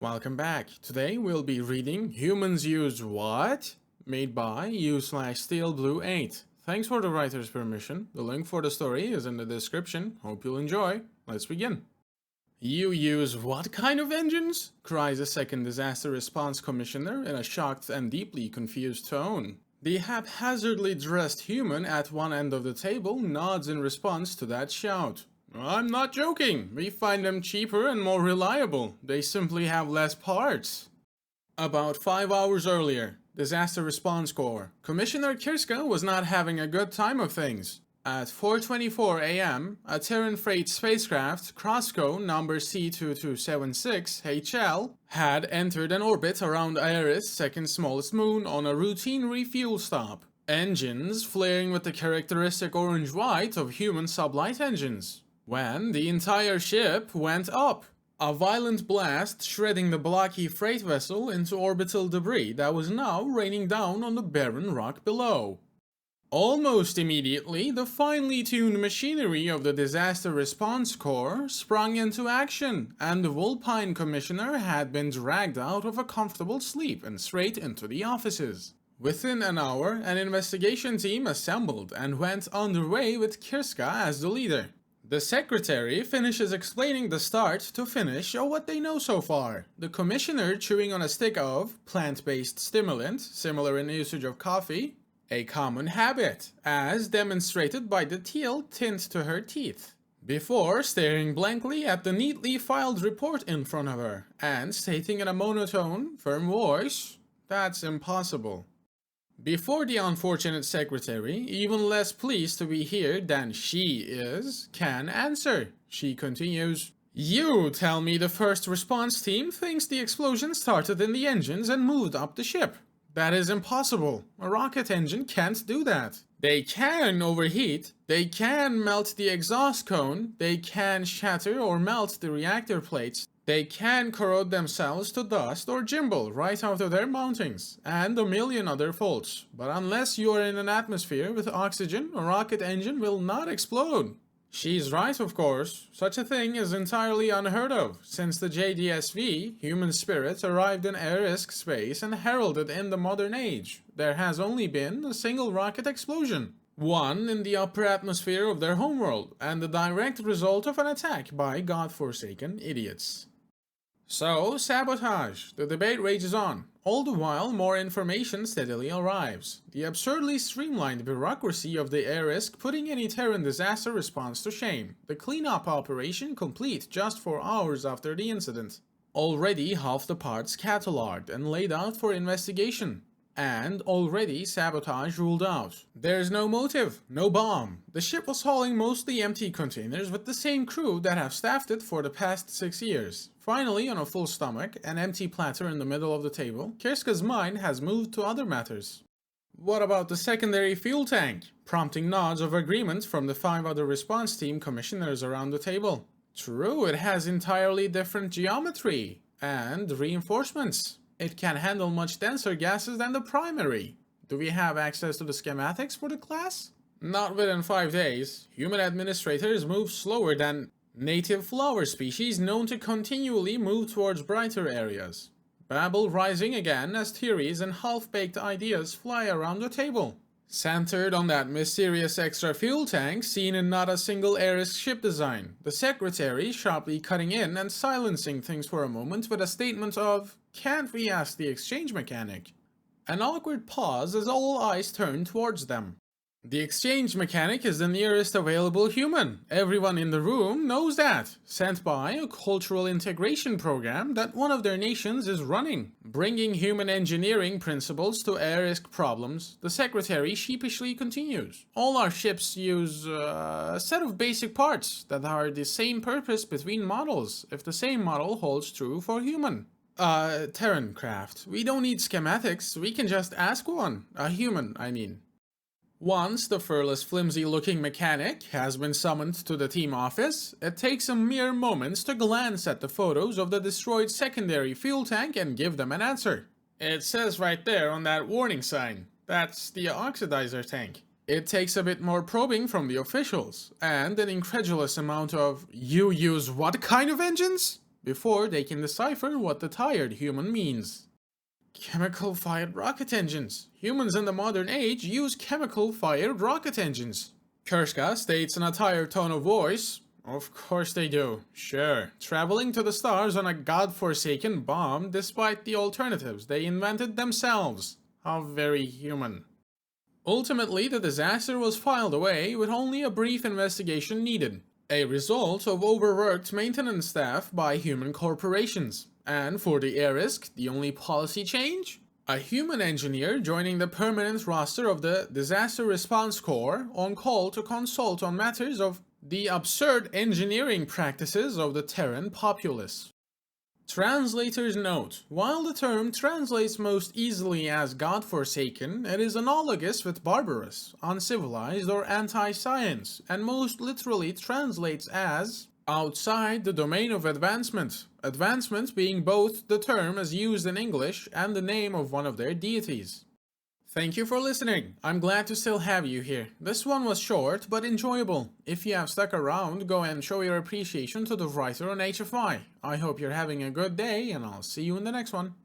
Welcome back. Today we'll be reading Humans Use What? Made by u/SteelBlue8. Thanks for the writer's permission. The link for the story is in the description. Hope you'll enjoy. Let's begin. You use what kind of engines? Cries a second disaster response commissioner in a shocked and deeply confused tone. The haphazardly dressed human at one end of the table nods in response to that shout. I'm not joking. We find them cheaper and more reliable. They simply have less parts. About 5 hours earlier, Disaster Response Corps. Commissioner Kirska was not having a good time of things. At 4:24 a.m., a Terran freight spacecraft, Crossco number C2276HL, had entered an orbit around Eris' second smallest moon on a routine refuel stop. Engines flaring with the characteristic orange-white of human sublight engines. When the entire ship went up. A violent blast shredding the blocky freight vessel into orbital debris that was now raining down on the barren rock below. Almost immediately, the finely tuned machinery of the Disaster Response Corps sprung into action, and the Vulpine Commissioner had been dragged out of a comfortable sleep and straight into the offices. Within an hour, an investigation team assembled and went underway with Kirska as the leader. The secretary finishes explaining the start to finish of what they know so far. The commissioner chewing on a stick of plant-based stimulant, similar in usage of coffee, a common habit, as demonstrated by the teal tint to her teeth, before staring blankly at the neatly filed report in front of her, and stating in a monotone, firm voice, "That's impossible." Before the unfortunate secretary, even less pleased to be here than she is, can answer. She continues, "You tell me the first response team thinks the explosion started in the engines and moved up the ship. That is impossible. A rocket engine can't do that. They can overheat, they can melt the exhaust cone, they can shatter or melt the reactor plates, they can corrode themselves to dust or gimbal right out of their mountings, and a million other faults. But unless you are in an atmosphere with oxygen, a rocket engine will not explode." She's right, of course. Such a thing is entirely unheard of. Since the JDSV, human spirit, arrived in Eris space and heralded in the modern age, there has only been a single rocket explosion. One in the upper atmosphere of their homeworld, and the direct result of an attack by godforsaken idiots. So, sabotage. The debate rages on. All the while, more information steadily arrives. The absurdly streamlined bureaucracy of the Eris putting any Terran disaster response to shame. The cleanup operation complete just 4 hours after the incident. Already half the parts catalogued and laid out for investigation. And already sabotage ruled out. There's no motive, no bomb. The ship was hauling mostly empty containers with the same crew that have staffed it for the past 6 years. Finally, on a full stomach, an empty platter in the middle of the table, Kirska's mind has moved to other matters. What about the secondary fuel tank? Prompting nods of agreement from the 5 other response team commissioners around the table. True, it has entirely different geometry and reinforcements. It can handle much denser gases than the primary. Do we have access to the schematics for the class? Not within 5 days. Human administrators move slower than native flower species known to continually move towards brighter areas. Babble rising again as theories and half-baked ideas fly around the table. Centered on that mysterious extra fuel tank seen in not a single Eris ship design, the secretary sharply cutting in and silencing things for a moment with a statement of, "Can't we ask the exchange mechanic?" An awkward pause as all eyes turn towards them. The exchange mechanic is the nearest available human. Everyone in the room knows that. Sent by a cultural integration program that one of their nations is running. Bringing human engineering principles to Eris problems, the secretary sheepishly continues. All our ships use a set of basic parts that are the same purpose between models, if the same model holds true for human. Terran craft. We don't need schematics, we can just ask one. A human, I mean. Once the furless flimsy-looking mechanic has been summoned to the team office, it takes a mere moments to glance at the photos of the destroyed secondary fuel tank and give them an answer. It says right there on that warning sign, that's the oxidizer tank. It takes a bit more probing from the officials, and an incredulous amount of, "You use what kind of engines?" before they can decipher what the tired human means. Chemical-fired rocket engines. Humans in the modern age use chemical-fired rocket engines. Kershka states in a tired tone of voice, "Of course they do. Sure. Traveling to the stars on a godforsaken bomb despite the alternatives they invented themselves. How very human." Ultimately, the disaster was filed away with only a brief investigation needed, a result of overworked maintenance staff by human corporations. And for the air risk, the only policy change? A human engineer joining the permanent roster of the Disaster Response Corps on call to consult on matters of the absurd engineering practices of the Terran populace. Translator's note: while the term translates most easily as godforsaken, it is analogous with barbarous, uncivilized, or anti-science, and most literally translates as outside the domain of advancement, advancement being both the term as used in English and the name of one of their deities. Thank you for listening. I'm glad to still have you here. This one was short but enjoyable. If you have stuck around, go and show your appreciation to the writer on HFY. I hope you're having a good day, and I'll see you in the next one.